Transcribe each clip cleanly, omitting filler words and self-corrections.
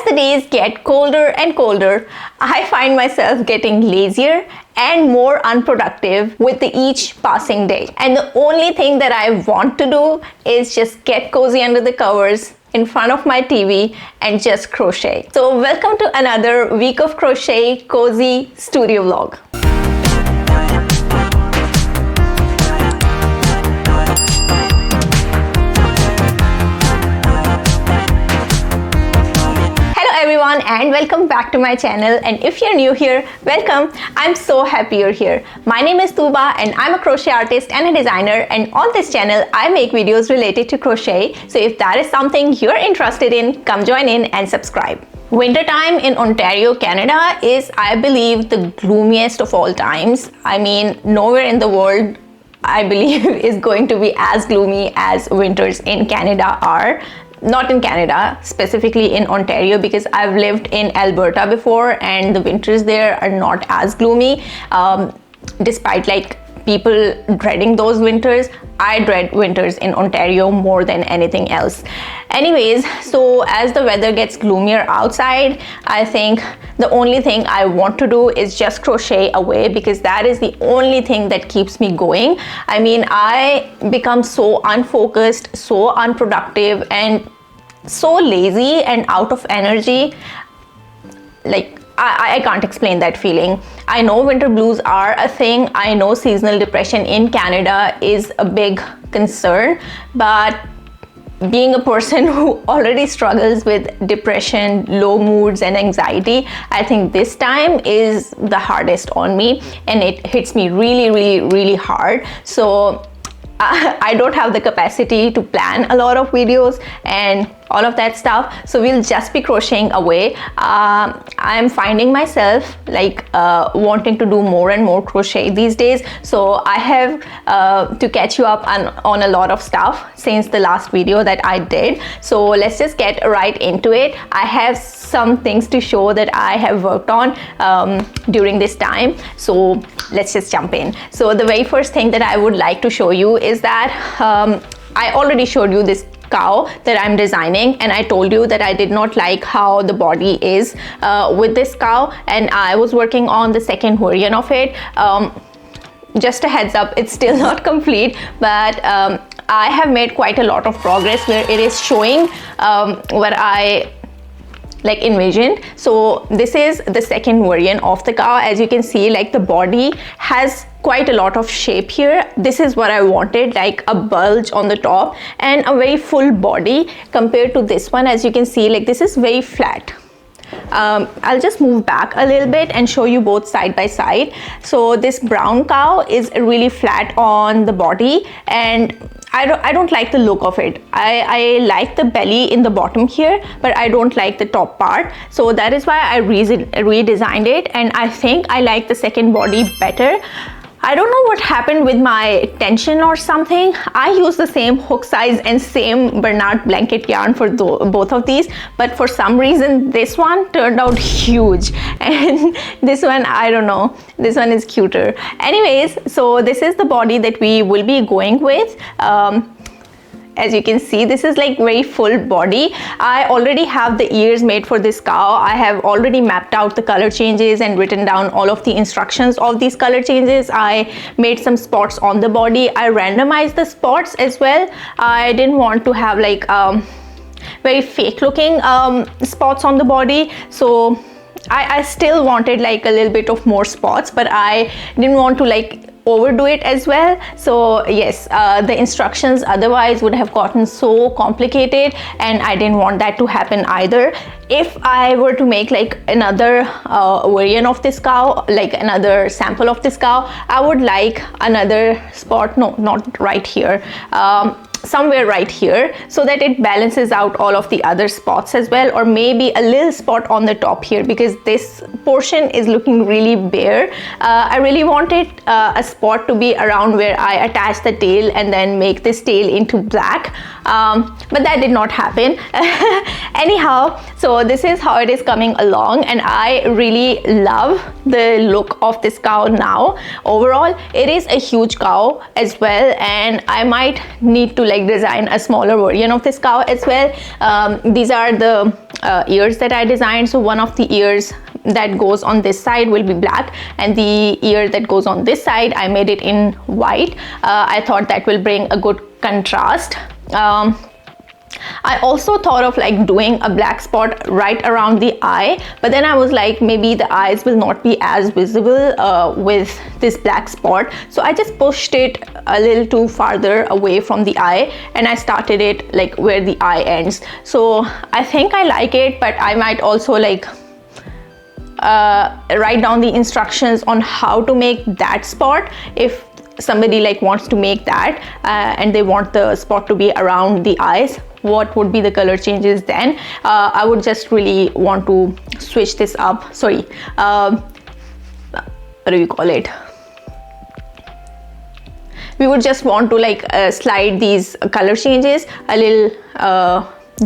the days get colder and colder, I find myself getting lazier and more unproductive with each passing day. And the only thing that I want to do is just get cozy under the covers in front of my TV and just crochet. So welcome to another week of crochet cozy studio vlog. Everyone, and welcome back to my channel. And if you're new here, welcome. I'm so happy you're here. My name is Tuba and I'm a crochet artist and a designer, and on this channel I make videos related to crochet. So if that is something you're interested in, come join in and subscribe. Wintertime in Ontario, Canada is, I believe, the gloomiest of all times. I mean, nowhere in the world I believe is going to be as gloomy as winters in Canada are. Not in Canada, specifically in Ontario, because I've lived in Alberta before and the winters there are not as gloomy. Despite like people dreading those winters, I dread winters in Ontario more than anything else. Anyways, so as the weather gets gloomier outside, I think the only thing I want to do is just crochet away, because that is the only thing that keeps me going. I mean, I become so unfocused, so unproductive, and so lazy and out of energy. Like, I can't explain that feeling. I know winter blues are a thing. I know seasonal depression in Canada is a big concern, but being a person who already struggles with depression, low moods and anxiety, I think this time is the hardest on me, and it hits me really hard. So I don't have the capacity to plan a lot of videos and all of that stuff, so we'll just be crocheting away. I'm finding myself like wanting to do more and more crochet these days, so I have to catch you up on a lot of stuff since the last video that I did. So let's just get right into it. I have some things to show that I have worked on during this time, so let's just jump in. So the very first thing that I would like to show you is that I already showed you this cow that I'm designing, and I told you that I did not like how the body is with this cow, and I was working on the second version of it. Just a heads up, it's still not complete, but I have made quite a lot of progress where it is showing what I like envisioned. So this is the second version of the cow. As you can see, like the body has quite a lot of shape here. This is what I wanted, like a bulge on the top and a very full body, compared to this one. As you can see, like this is very flat. I'll just move back a little bit and show you both side by side. So this brown cow is really flat on the body, and I don't like the look of it. I like the belly in the bottom here, but I don't like the top part. So that is why I redesigned it, and I think I like the second body better. I don't know what happened with my tension or something. I use the same hook size and same Bernard blanket yarn for both of these, but for some reason this one turned out huge, and this one, I don't know, this one is cuter. Anyways, so this is the body that we will be going with. As you can see, this is like very full body. I already have the ears made for this cow. I have already mapped out the color changes and written down all of the instructions of these color changes. I made some spots on the body. I randomized the spots as well. I didn't want to have like very fake looking spots on the body. So I still wanted like a little bit of more spots, but I didn't want to like overdo it as well. So yes, the instructions otherwise would have gotten so complicated, and I didn't want that to happen either. If I were to make like another version of this cow, like another sample of this cow, I would like another spot, no, not right here, somewhere right here, so that it balances out all of the other spots as well, or maybe a little spot on the top here, because this portion is looking really bare. I really wanted a spot to be around where I attach the tail and then make this tail into black, but that did not happen. Anyhow, so this is how it is coming along, and I really love the look of this cow now. Overall, it is a huge cow as well, and I might need to like design a smaller version of this cow as well. These are the ears that I designed. So one of the ears that goes on this side will be black, and the ear that goes on this side, I made it in white. I thought that will bring a good contrast. I also thought of like doing a black spot right around the eye, but then I was like, maybe the eyes will not be as visible with this black spot, so I just pushed it a little too farther away from the eye, and I started it like where the eye ends. So I think I like it, but I might also like write down the instructions on how to make that spot if somebody like wants to make that and they want the spot to be around the eyes. What would be the color changes then? I would just really want to switch this up. Sorry, what do you call it? We would just want to like slide these color changes a little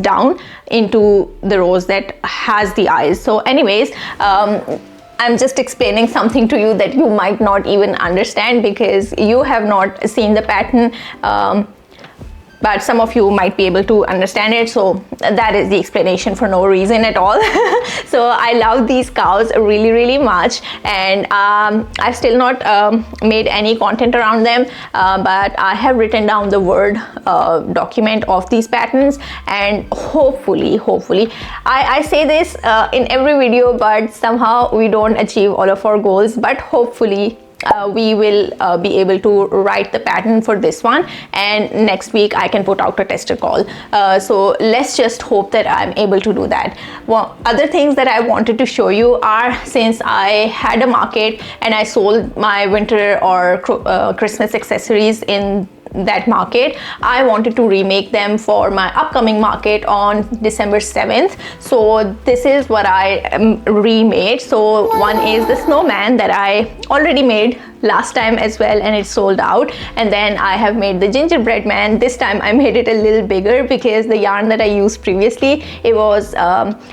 down into the rows that has the eyes. So anyways, I'm just explaining something to you that you might not even understand because you have not seen the pattern, but some of you might be able to understand it. So that is the explanation for no reason at all. So I love these cows really, really much, and I've still not made any content around them, but I have written down the Word document of these patterns, and hopefully I say this in every video, but somehow we don't achieve all of our goals, but hopefully we will be able to write the pattern for this one, and next week I can put out a tester call. So let's just hope that I'm able to do that. Well, other things that I wanted to show you are, since I had a market and I sold my winter or Christmas accessories in that market, I wanted to remake them for my upcoming market on December 7th. So this is what I remade. So one is the snowman that I already made last time as well, and it sold out. And then I have made the gingerbread man. This time I made it a little bigger because the yarn that I used previously, it was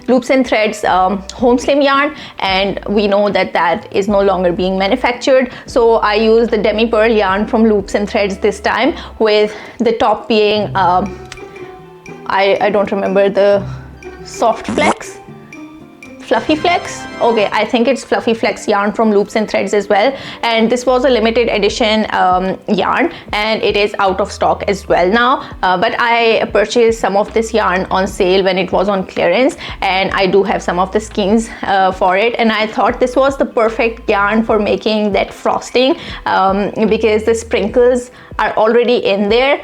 Loops and Threads home slim yarn, and we know that that is no longer being manufactured. So I used the demi pearl yarn from Loops and Threads this time, with the top being I don't remember, the soft flex, fluffy flex. Okay, I think it's fluffy flex yarn from Loops and Threads as well, and this was a limited edition yarn, and it is out of stock as well now, but I purchased some of this yarn on sale when it was on clearance, and I do have some of the skeins for it, and I thought this was the perfect yarn for making that frosting, because the sprinkles are already in there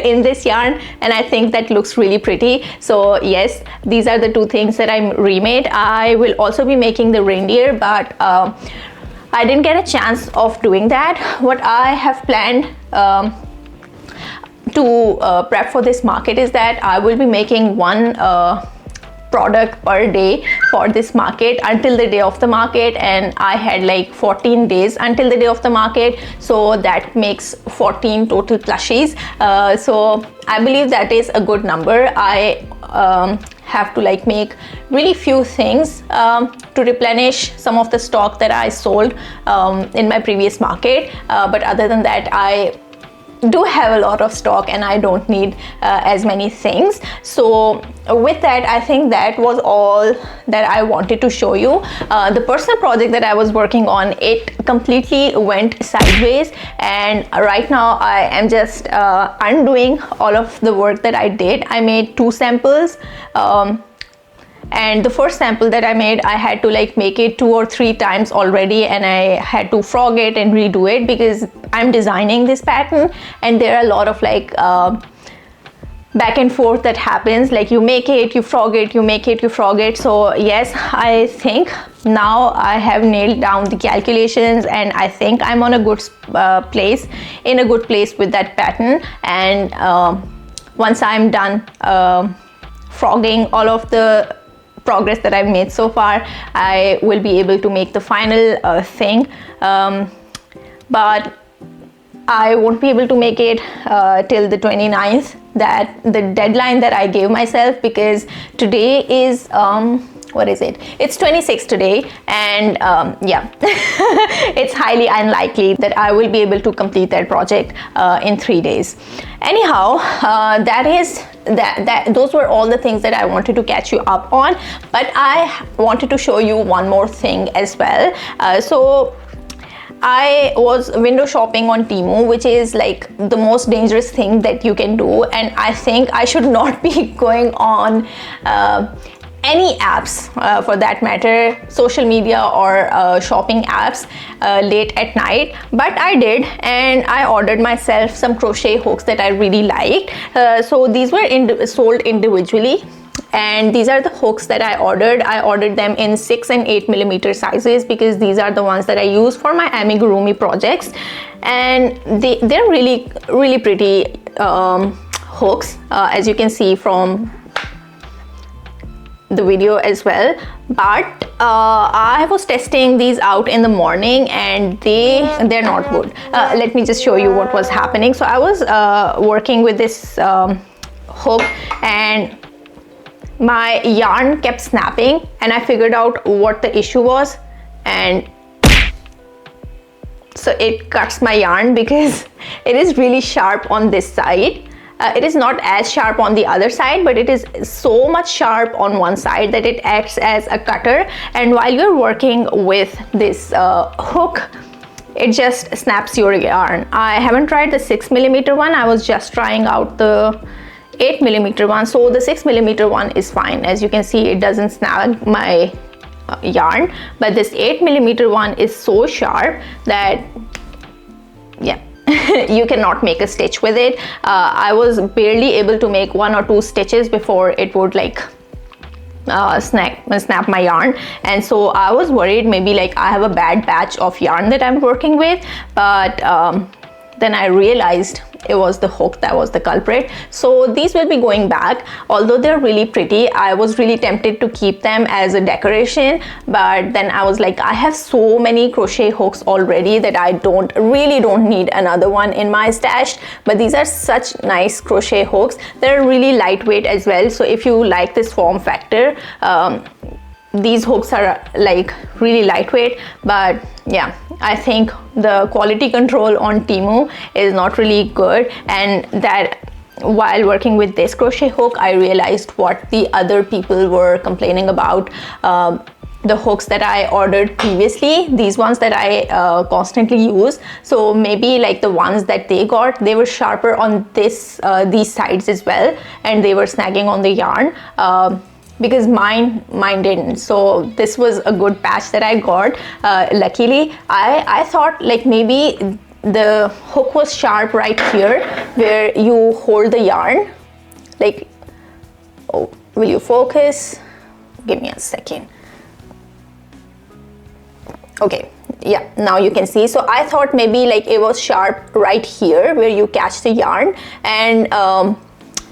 in this yarn, and I think that looks really pretty. So yes, these are the two things that I remade. I will also be making the reindeer, but I didn't get a chance of doing that. What I have planned to prep for this market is that I will be making one product per day for this market until the day of the market, and I had like 14 days until the day of the market, so that makes 14 total plushies. So I believe that is a good number. I have to like make really few things to replenish some of the stock that I sold in my previous market, but other than that I do have a lot of stock and I don't need as many things. So with that, I think that was all that I wanted to show you. The personal project that I was working on, it completely went sideways, and right now I am just undoing all of the work that I did. I made 2 samples, and the first sample that I made, I had to like make it 2 or 3 times already, and I had to frog it and redo it because I'm designing this pattern, and there are a lot of like back and forth that happens, like you make it, you frog it, you make it, you frog it. So yes, I think now I have nailed down the calculations, and I think I'm on a good place with that pattern. And once I'm done frogging all of the progress that I've made so far, I will be able to make the final thing, but I won't be able to make it till the 29th, that the deadline that I gave myself, because today is what is it? It's 26 today, and yeah, it's highly unlikely that I will be able to complete that project in 3 days. Anyhow, those were all the things that I wanted to catch you up on, but I wanted to show you one more thing as well. So I was window shopping on Temu, which is like the most dangerous thing that you can do, and I think I should not be going on any apps for that matter, social media or shopping apps late at night. But I did, and I ordered myself some crochet hooks that I really liked. So these were sold individually, and these are the hooks that I ordered. I ordered them in 6 and 8 millimeter sizes because these are the ones that I use for my amigurumi projects, and they're really pretty hooks, as you can see from the video as well. But I was testing these out in the morning, and they're not good. Let me just show you what was happening. So I was working with this hook, and my yarn kept snapping, and I figured out what the issue was, and so it cuts my yarn because it is really sharp on this side. It is not as sharp on the other side, but it is so much sharp on one side that it acts as a cutter, and while you're working with this hook, it just snaps your yarn. I haven't tried the 6 millimeter one. I was just trying out the 8 millimeter one. So the 6 millimeter one is fine. As you can see, it doesn't snag my yarn, but this 8 millimeter one is so sharp that, yeah, you cannot make a stitch with it. I was barely able to make 1 or 2 stitches before it would like snap my yarn, and so I was worried maybe like I have a bad batch of yarn that I'm working with, but then I realized it was the hook that was the culprit. So these will be going back. Although they're really pretty, I was really tempted to keep them as a decoration, but then I was like, I have so many crochet hooks already that I really don't need another one in my stash. But these are such nice crochet hooks. They're really lightweight as well, so if you like this form factor, these hooks are like really lightweight. But yeah, I think the quality control on Temu is not really good, and that while working with this crochet hook, I realized what the other people were complaining about. The hooks that I ordered previously, these ones that I constantly use, so maybe like the ones that they got, they were sharper on these sides as well, and they were snagging on the yarn. Because mine didn't. So this was a good patch that I got. Luckily, I thought like maybe the hook was sharp right here where you hold the yarn. Like, oh, will you focus? Give me a second. Okay, yeah, now you can see. So I thought maybe like it was sharp right here where you catch the yarn, and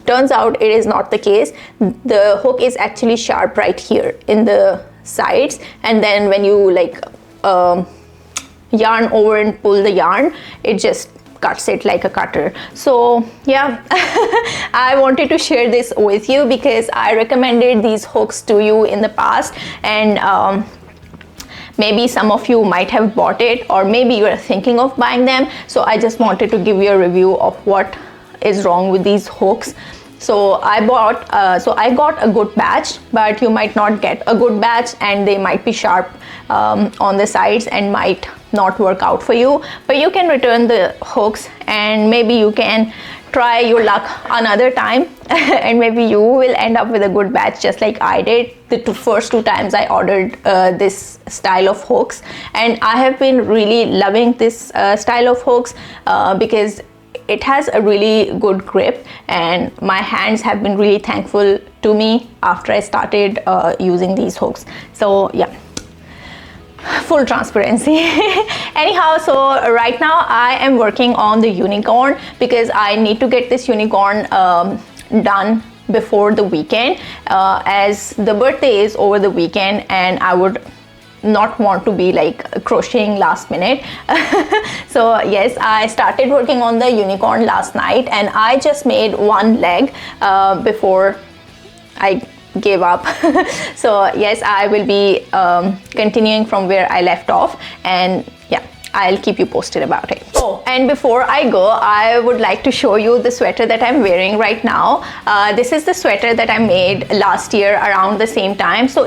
turns out it is not the case. The hook is actually sharp right here in the sides, and then when you like yarn over and pull the yarn, it just cuts it like a cutter. So yeah, I wanted to share this with you because I recommended these hooks to you in the past, and maybe some of you might have bought it, or maybe you are thinking of buying them. So I just wanted to give you a review of what is wrong with these hooks. So I got a good batch, but you might not get a good batch, and they might be sharp on the sides and might not work out for you. But you can return the hooks, and maybe you can try your luck another time and maybe you will end up with a good batch just like I did the first 2 times I ordered this style of hooks. And I have been really loving this style of hooks because it has a really good grip, and my hands have been really thankful to me after I started using these hooks. So yeah, full transparency. Anyhow, so right now I am working on the unicorn because I need to get this unicorn done before the weekend, as the birthday is over the weekend and I would not want to be like crocheting last minute. So yes, I started working on the unicorn last night, and I just made one leg before I gave up. So yes, I will be continuing from where I left off, and yeah, I'll keep you posted about it. Oh, and before I go, I would like to show you the sweater that I'm wearing right now. This is the sweater that I made last year around the same time. So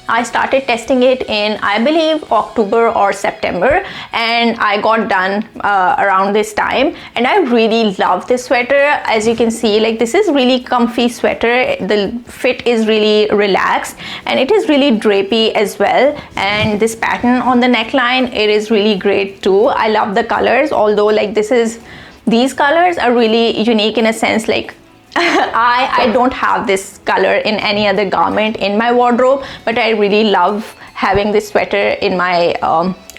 I started testing it in, I believe, October or September, and I got done around this time, and I really love this sweater. As you can see, like, this is really comfy sweater. The fit is really relaxed, and it is really drapey as well, and this pattern on the neckline, it is really great too. I love the colors, although like these colors are really unique in a sense. Like I don't have this color in any other garment in my wardrobe, but I really love having this sweater in my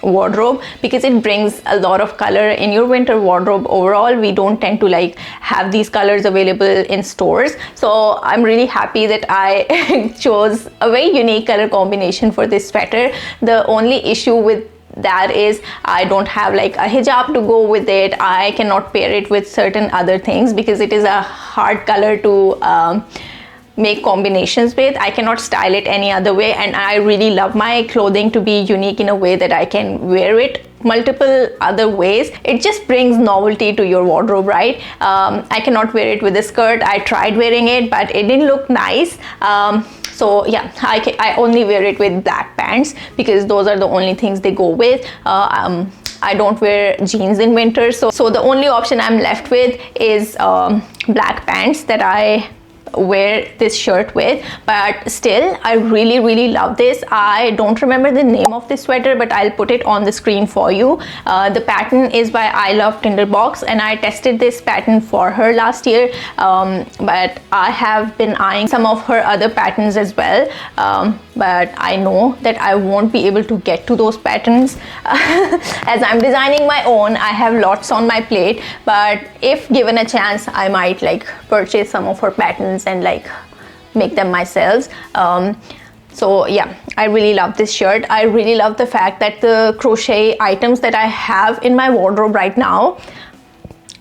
wardrobe because it brings a lot of color in your winter wardrobe. Overall, we don't tend to like have these colors available in stores, so I'm really happy that I chose a very unique color combination for this sweater. The only issue with that is I don't have like a hijab to go with it. I cannot pair it with certain other things because it is a hard color to make combinations with. I cannot style it any other way, and I really love my clothing to be unique in a way that I can wear it multiple other ways. It just brings novelty to your wardrobe, right? I cannot wear it with a skirt. I tried wearing it, but it didn't look nice. So yeah, I only wear it with black pants because those are the only things they go with. I don't wear jeans in winter, so the only option I'm left with is black pants that I wear this shirt with. But still, I really love this. I don't remember the name of this sweater, but I'll put it on the screen for you. The pattern is by I Love Tinderbox, and I tested this pattern for her last year, but I have been eyeing some of her other patterns as well, but I know that I won't be able to get to those patterns as I'm designing my own. I have lots on my plate, but if given a chance, I might like purchase some of her patterns and like make them myself. So yeah, I really love this shirt. I really love the fact that the crochet items that I have in my wardrobe right now,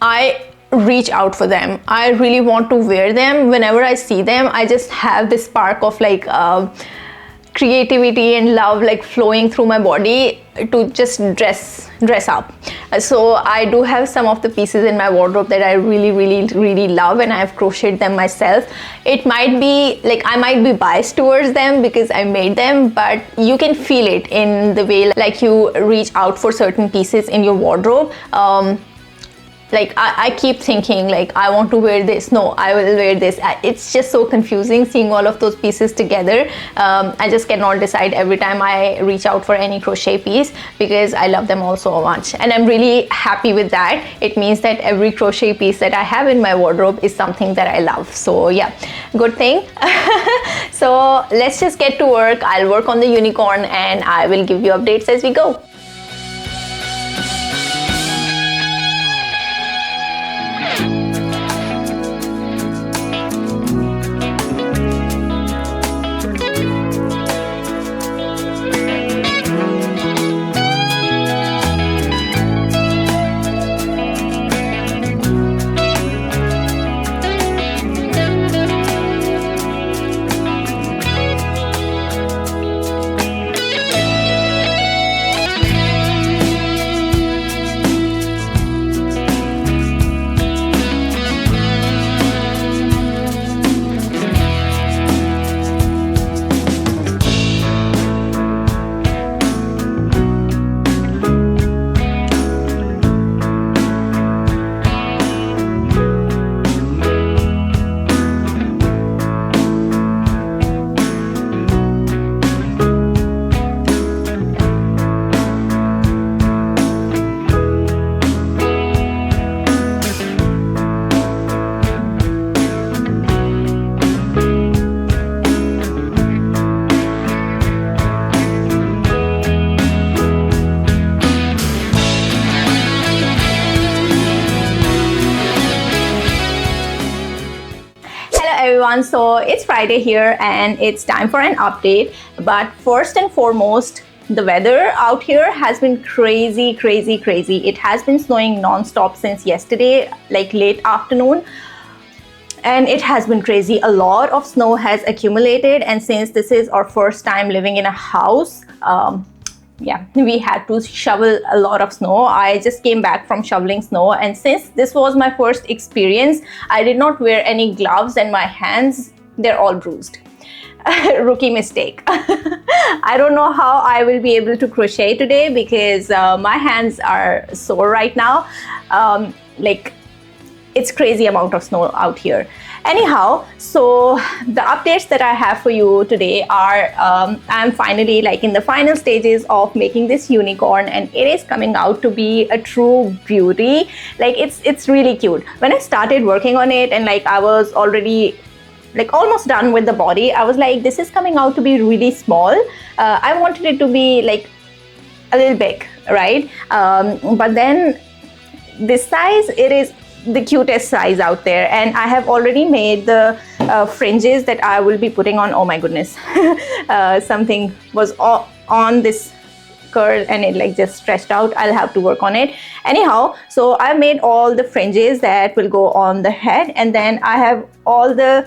I reach out for them. I really want to wear them. Whenever I see them, I just have this spark of like creativity and love like flowing through my body to just dress up. So I do have some of the pieces in my wardrobe that I really love, and I've crocheted them myself. It might be like I might be biased towards them because I made them, but you can feel it in the way like you reach out for certain pieces in your wardrobe. Like I keep thinking like I want to wear this, no, I will wear this. It's just so confusing seeing all of those pieces together. I just cannot decide every time I reach out for any crochet piece because I love them all so much, and I'm really happy with that. It means that every crochet piece that I have in my wardrobe is something that I love. So yeah, good thing. So let's just get to work. I'll work on the unicorn and I will give you updates as we go. Everyone, so it's Friday here and it's time for an update. But first and foremost, the weather out here has been crazy. It has been snowing non-stop since yesterday, like late afternoon, and it has been crazy. A lot of snow has accumulated, and since this is our first time living in a house, yeah, we had to shovel a lot of snow. I just came back from shoveling snow, and since this was my first experience, I did not wear any gloves, and my hands, they're all bruised. Rookie mistake. I don't know how I will be able to crochet today because my hands are sore right now. Like, it's crazy amount of snow out here. Anyhow, so the updates that I have for you today are I'm finally like in the final stages of making this unicorn, and it is coming out to be a true beauty. Like, it's really cute. When I started working on it, and like I was already like almost done with the body, I was like, this is coming out to be really small. I wanted it to be like a little big, right? But then this size, it is the cutest size out there, and I have already made the fringes that I will be putting on. Oh my goodness. Something was on this curl and it like just stretched out. I'll have to work on it. Anyhow, so I made all the fringes that will go on the head, and then I have all the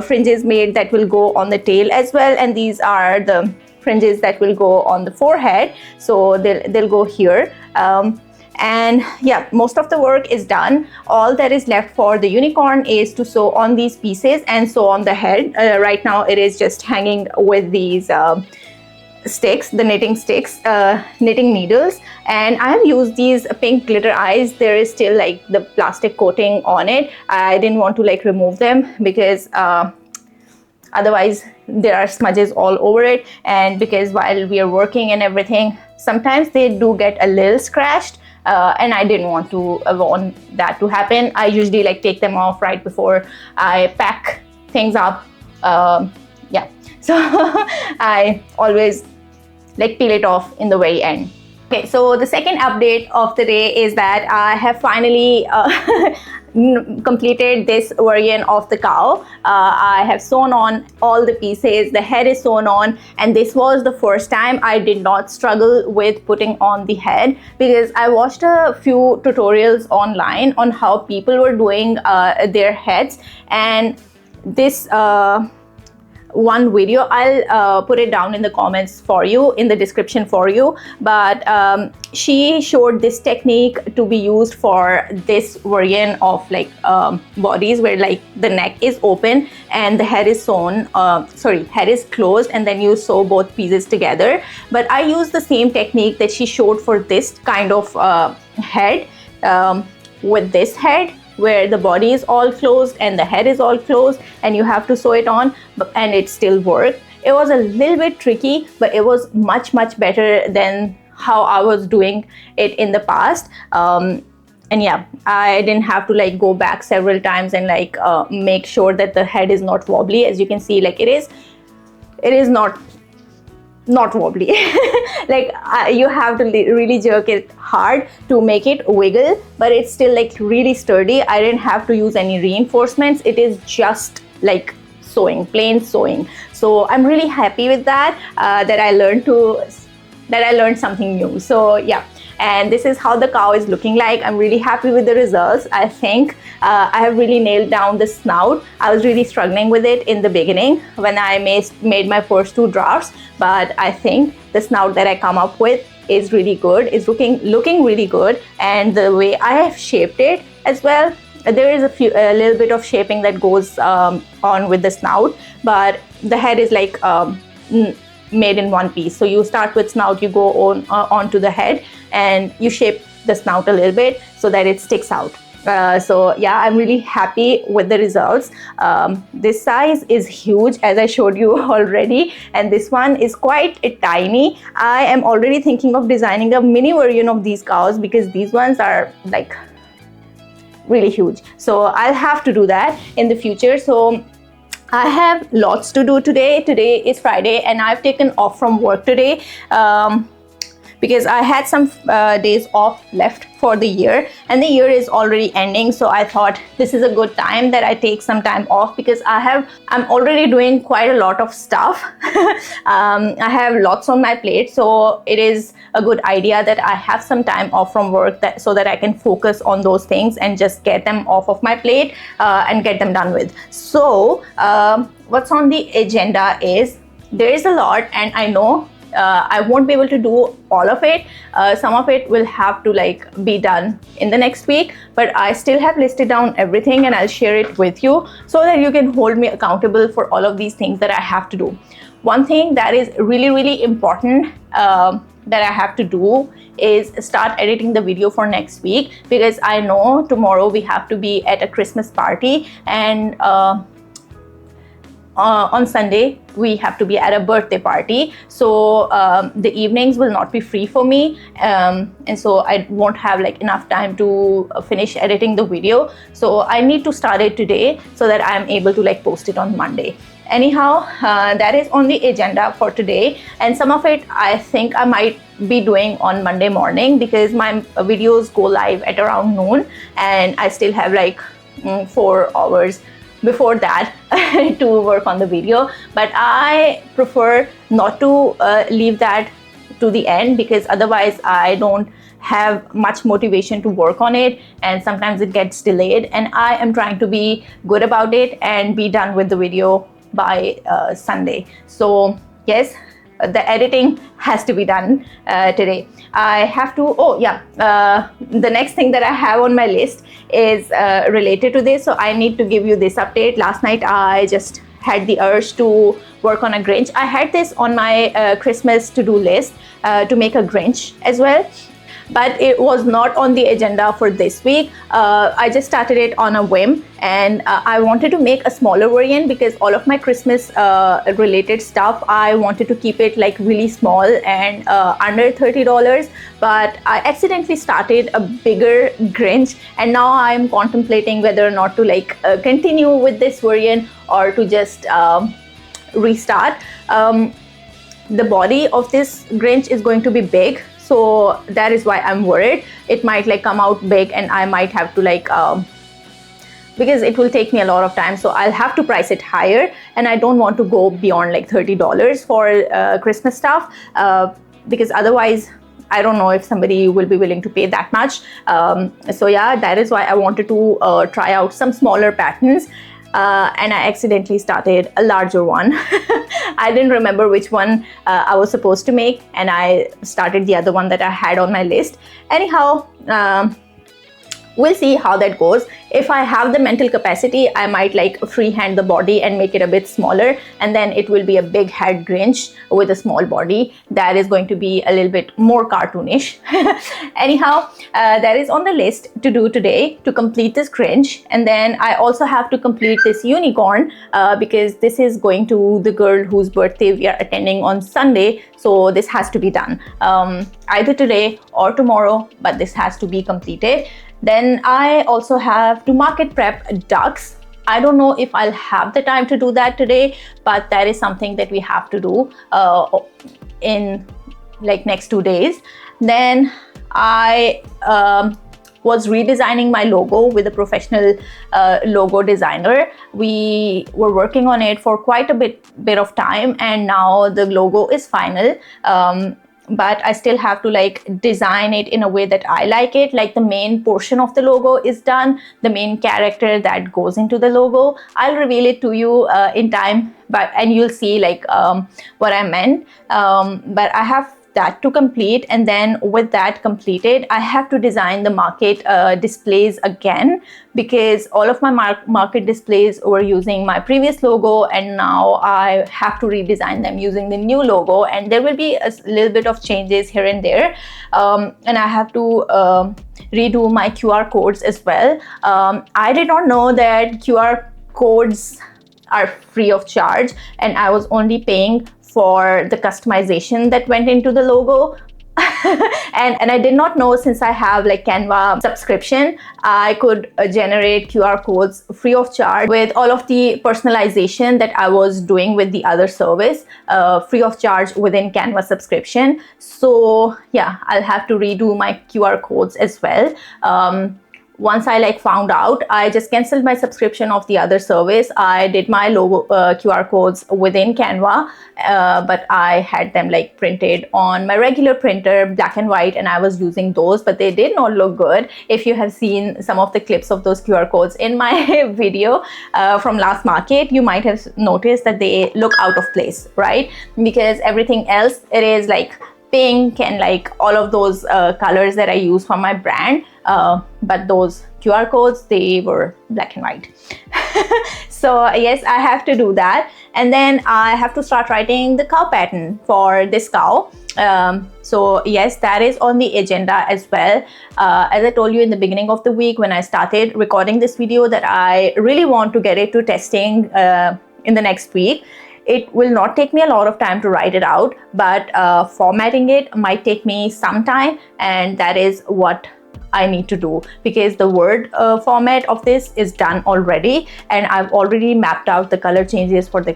fringes made that will go on the tail as well, and these are the fringes that will go on the forehead, so they'll go here. And yeah, most of the work is done. All that is left for the unicorn is to sew on these pieces and sew on the head. Right now it is just hanging with these sticks, the knitting sticks, knitting needles, and I have used these pink glitter eyes. There is still like the plastic coating on it. I didn't want to like remove them because otherwise there are smudges all over it, and because while we are working and everything, sometimes they do get a little scratched. And I didn't want that to happen. I usually like take them off right before I pack things up. Yeah, so I always like peel it off in the very end. Okay, so the second update of the day is that I have finally completed this version of the cow. I have sewn on all the pieces, the head is sewn on, and this was the first time I did not struggle with putting on the head, because I watched a few tutorials online on how people were doing their heads, and this one video, I'll put it down in the comments for you, in the description for you, but she showed this technique to be used for this version of like bodies where like the neck is open and the head is sewn, head is closed, and then you sew both pieces together. But I used the same technique that she showed for this kind of head, with this head where the body is all closed and the head is all closed, and you have to sew it on, and it still worked. It was a little bit tricky, but it was much better than how I was doing it in the past. And yeah, I didn't have to like go back several times and like make sure that the head is not wobbly. As you can see, like it is not wobbly. Like you have to really jerk it hard to make it wiggle, but it's still like really sturdy. I didn't have to use any reinforcements. It is just like sewing, plain sewing. So I'm really happy with that, that I learned something new. So yeah, and this is how the cow is looking like. I'm really happy with the results. I think I have really nailed down the snout. I was really struggling with it in the beginning when I made my first two drafts, but I think the snout that I come up with is really good. It's looking really good, and the way I have shaped it as well, there is a little bit of shaping that goes on with the snout, but the head is like made in one piece. So you start with snout, you go on to the head, and you shape the snout a little bit so that it sticks out. So yeah, I'm really happy with the results. This size is huge, as I showed you already, and this one is quite tiny. I am already thinking of designing a mini version of these cows, because these ones are like really huge. So I'll have to do that in the future. So I have lots to do today. Today is Friday and I've taken off from work today. because I had some days off left for the year, and the year is already ending. So I thought this is a good time that I take some time off, because I'm already doing quite a lot of stuff. I have lots on my plate, so it is a good idea that I have some time off from work, so that I can focus on those things and just get them off of my plate and get them done with. So what's on the agenda is, there is a lot, and I know I won't be able to do all of it. Some of it will have to be done in the next week, but I still have listed down everything, and I'll share it with you so that you can hold me accountable for all of these things that I have to do. One thing that is really, really important that I have to do is start editing the video for next week, because I know tomorrow we have to be at a Christmas party, and on Sunday we have to be at a birthday party. So the evenings will not be free for me, and so I won't have enough time to finish editing the video. So I need to start it today so that I'm able to post it on Monday. Anyhow, that is on the agenda for today, and some of it I think I might be doing on Monday morning, because my videos go live at around noon, and I still have 4 hours before that to work on the video. But I prefer not to leave that to the end, because otherwise I don't have much motivation to work on it, and sometimes it gets delayed, and I am trying to be good about it and be done with the video by Sunday. So yes, the editing has to be done today. I have to, the next thing that I have on my list is related to this, so I need to give you this update. Last night I just had the urge to work on a Grinch. I had this on my Christmas to-do list to make a Grinch as well, but it was not on the agenda for this week. I just started it on a whim, and I wanted to make a smaller variant, because all of my Christmas related stuff, I wanted to keep it really small and under $30, but I accidentally started a bigger Grinch, and now I'm contemplating whether or not to continue with this variant or to just restart. The body of this Grinch is going to be big, so that is why I'm worried. It might come out big, and I might have to because it will take me a lot of time, so I'll have to price it higher, and I don't want to go beyond $30 for Christmas stuff, because otherwise I don't know if somebody will be willing to pay that much. So yeah, that is why I wanted to try out some smaller patterns. And I accidentally started a larger one. I didn't remember which one I was supposed to make, and I started the other one that I had on my list. Anyhow, we'll see how that goes. If I have the mental capacity, I might freehand the body and make it a bit smaller, and then it will be a big head Grinch with a small body. That is going to be a little bit more cartoonish. Anyhow, that is on the list to do today, to complete this Grinch. And then I also have to complete this unicorn, because this is going to the girl whose birthday we are attending on Sunday. So this has to be done either today or tomorrow, but this has to be completed. Then I also have to market prep ducks. I don't know if I'll have the time to do that today, but that is something that we have to do in next 2 days. Then I was redesigning my logo with a professional logo designer. We were working on it for quite a bit of time, and now the logo is final. But I still have to design it in a way that I like it. The main portion of the logo is done, the main character that goes into the logo. I'll reveal it to you in time, and you'll see what I meant. But I have that to complete, and then with that completed, I have to design the market displays again, because all of my market displays were using my previous logo, and now I have to redesign them using the new logo, and there will be a little bit of changes here and there, and I have to redo my QR codes as well. I did not know that QR codes are free of charge, and I was only paying for the customization that went into the logo. And I did not know, since I have like Canva subscription, I could generate QR codes free of charge with all of the personalization that I was doing with the other service, free of charge within Canva subscription. So yeah, I'll have to redo my QR codes as well. Once I like found out, I just canceled my subscription of the other service. I did my logo QR codes within Canva, but I had them like printed on my regular printer, black and white, and I was using those, but they did not look good. If you have seen some of the clips of those QR codes in my video from last market, you might have noticed that they look out of place, right? Because everything else, it is like pink and like all of those colors that I use for my brand, but those QR codes, they were black and white. So yes, I have to do that, and then I have to start writing the cow pattern for this cow. So yes, that is on the agenda as well. As I told you in the beginning of the week when I started recording this video, that I really want to get it to testing in the next week. It will not take me a lot of time to write it out, but formatting it might take me some time, and that is what I need to do, because the word format of this is done already, and I've already mapped out the color changes for the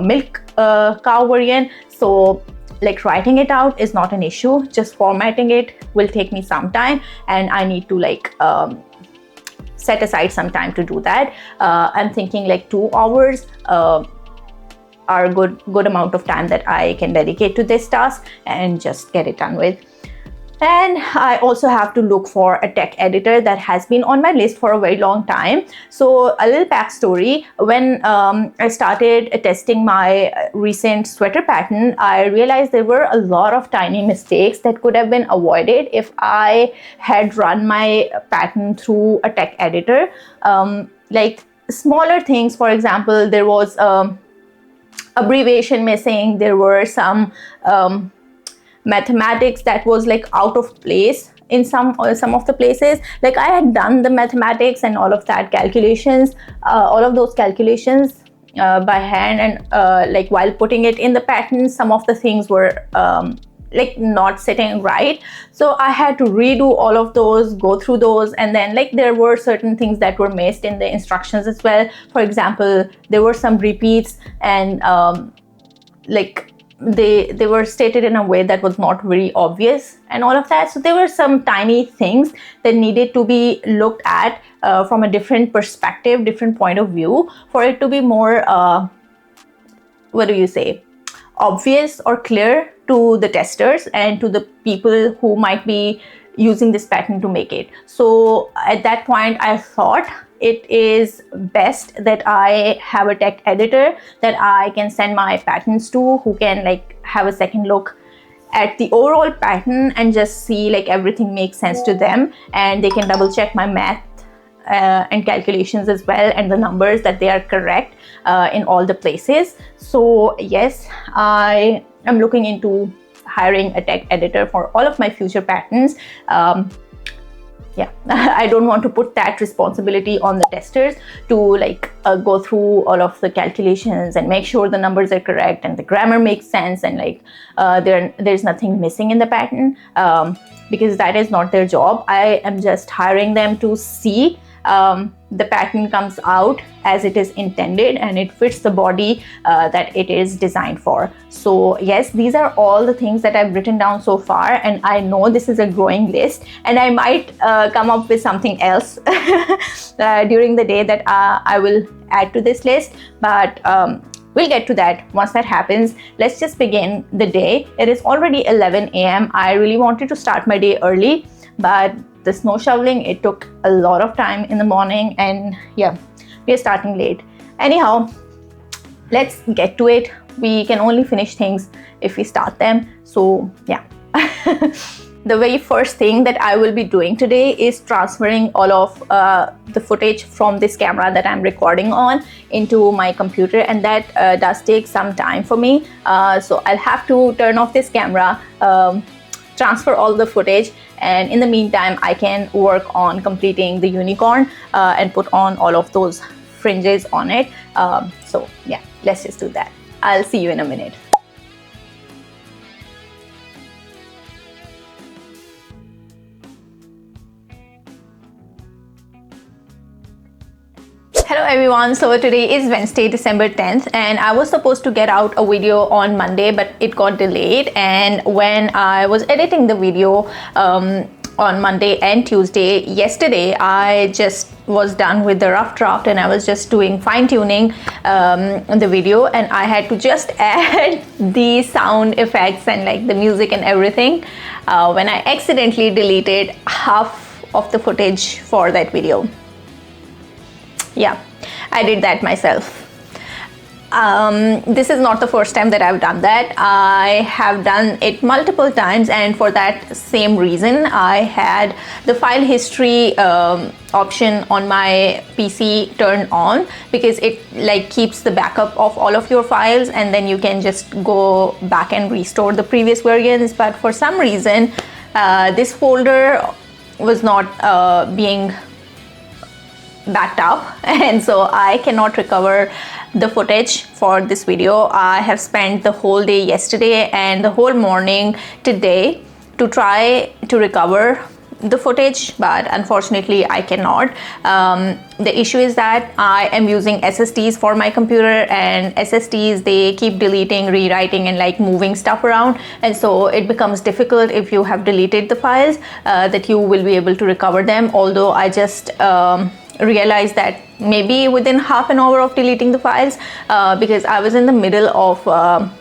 milk cow variant. So like writing it out is not an issue, just formatting it will take me some time, and I need to like set aside some time to do that. I'm thinking like 2 hours are a good amount of time that I can dedicate to this task and just get it done with. And I also have to look for a tech editor that has been on my list for a very long time. So a little backstory: when I started testing my recent sweater pattern, I realized there were a lot of tiny mistakes that could have been avoided if I had run my pattern through a tech editor. Like smaller things, for example, there was abbreviation missing, there were some mathematics that was like out of place in some of the places. Like I had done the mathematics and all of that calculations, all of those calculations by hand, and like while putting it in the pattern, some of the things were like not sitting right. So I had to redo all of those, go through those, and then like there were certain things that were missed in the instructions as well. For example, there were some repeats, and like they were stated in a way that was not very obvious and all of that. So there were some tiny things that needed to be looked at from a different perspective, different point of view, for it to be more what do you say, obvious or clear to the testers and to the people who might be using this pattern to make it. So at that point I thought it is best that I have a tech editor that I can send my patterns to, who can like have a second look at the overall pattern and just see like everything makes sense to them, and they can double check my math and calculations as well, and the numbers that they are correct in all the places. So yes, I am looking into hiring a tech editor for all of my future patterns. Yeah, I don't want to put that responsibility on the testers to like go through all of the calculations and make sure the numbers are correct and the grammar makes sense, and like there's nothing missing in the pattern, because that is not their job. I am just hiring them to see the pattern comes out as it is intended and it fits the body that it is designed for. So yes, these are all the things that I've written down so far, and I know this is a growing list, and I might come up with something else during the day that I will add to this list, but we'll get to that once that happens. Let's just begin the day. It is already 11 a.m. I really wanted to start my day early, but the snow shoveling, it took a lot of time in the morning, and yeah, we are starting late. Anyhow, let's get to it. We can only finish things if we start them. So yeah. The very first thing that I will be doing today is transferring all of the footage from this camera that I'm recording on into my computer, and that does take some time for me. So I'll have to turn off this camera, transfer all the footage, and in the meantime I can work on completing the unicorn and put on all of those fringes on it. So yeah, let's just do that. I'll see you in a minute. Hello everyone, so today is Wednesday, December 10th, and I was supposed to get out a video on Monday, but it got delayed. And when I was editing the video on Monday and Tuesday yesterday, I just was done with the rough draft and I was just doing fine-tuning the video, and I had to just add the sound effects and like the music and everything when I accidentally deleted half of the footage for that video. Yeah, I did that myself. This is not the first time that I've done that. I have done it multiple times, and for that same reason I had the file history option on my PC turned on, because it like keeps the backup of all of your files and then you can just go back and restore the previous versions. But for some reason this folder was not being backed up, and so I cannot recover the footage for this video. I have spent the whole day yesterday and the whole morning today to try to recover the footage, but unfortunately I cannot. The issue is that I am using SSDs for my computer, and SSDs, they keep deleting, rewriting and like moving stuff around, and so it becomes difficult if you have deleted the files that you will be able to recover them. Although I just realized that maybe within half an hour of deleting the files, because I was in the middle of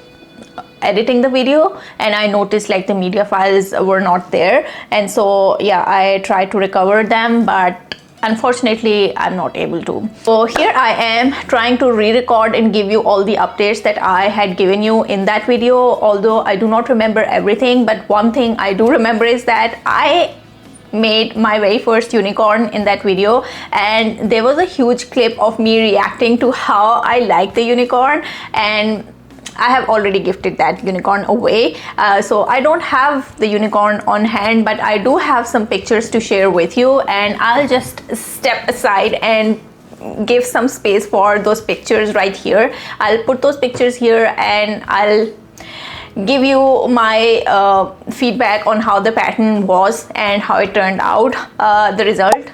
editing the video and I noticed like the media files were not there, and so yeah, I tried to recover them, but unfortunately I'm not able to. So here I am trying to re-record and give you all the updates that I had given you in that video, although I do not remember everything. But one thing I do remember is that I made my very first unicorn in that video, and there was a huge clip of me reacting to how I like the unicorn, and I have already gifted that unicorn away, so I don't have the unicorn on hand, but I do have some pictures to share with you, and I'll just step aside and give some space for those pictures right here. I'll put those pictures here and I'll give you my feedback on how the pattern was and how it turned out, the result.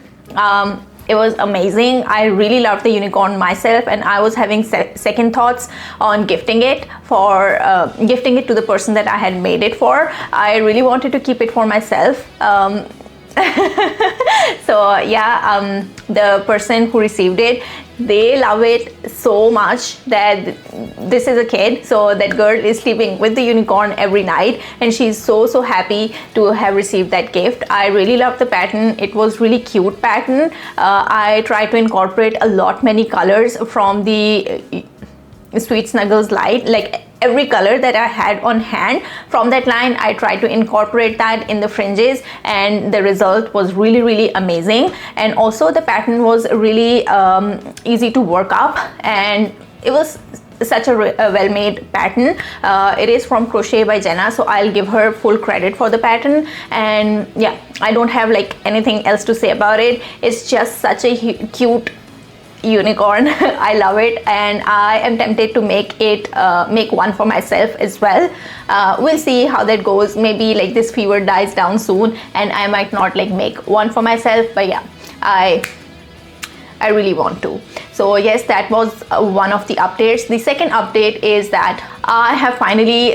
It was amazing. I really loved the unicorn myself, and I was having second thoughts on gifting it to the person that I had made it for. I really wanted to keep it for myself. So yeah, the person who received it, they love it so much that this is a kid, so that girl is sleeping with the unicorn every night, and she's so happy to have received that gift. I really love the pattern. It was really cute pattern. I tried to incorporate many colors from the Sweet Snuggles light, like every color that I had on hand from that line. I tried to incorporate that in the fringes, and the result was really amazing. And also the pattern was really easy to work up, and it was such a well-made pattern. It is from Crochet by Jenna, so I'll give her full credit for the pattern. And yeah, I don't have like anything else to say about it. It's just such a cute unicorn. I love it, and I am tempted to make one for myself as well. We'll see how that goes. Maybe like this fever dies down soon and I might not like make one for myself, but yeah, I really want to. So yes, that was one of the updates. The second update is that I have finally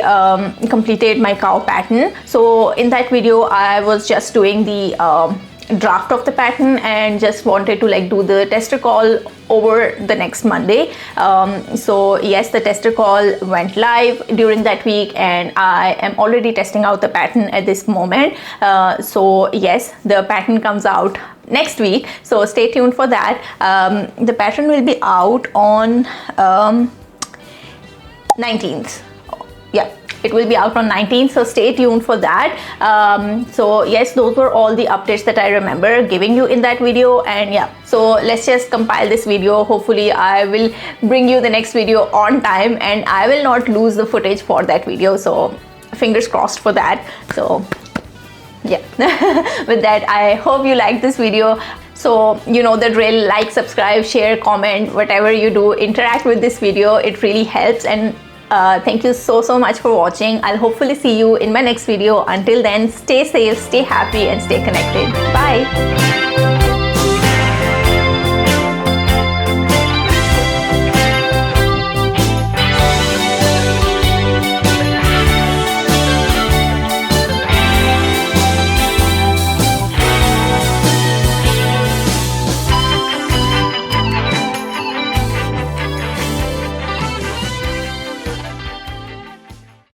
completed my cow pattern. So in that video I was just doing the draft of the pattern and just wanted to like do the tester call over the next Monday. So yes, the tester call went live during that week, and I am already testing out the pattern at this moment. So yes, the pattern comes out next week, so stay tuned for that. The pattern will be out on 19th. Yeah, it will be out on 19th, so stay tuned for that. So yes, those were all the updates that I remember giving you in that video. And yeah, so let's just compile this video. Hopefully I will bring you the next video on time, and I will not lose the footage for that video, so fingers crossed for that. So yeah, with that, I hope you liked this video. So you know the drill: like, subscribe, share, comment, whatever you do, interact with this video. It really helps. And thank you so much for watching. I'll hopefully see you in my next video. Until then, stay safe, stay happy, and stay connected. Bye.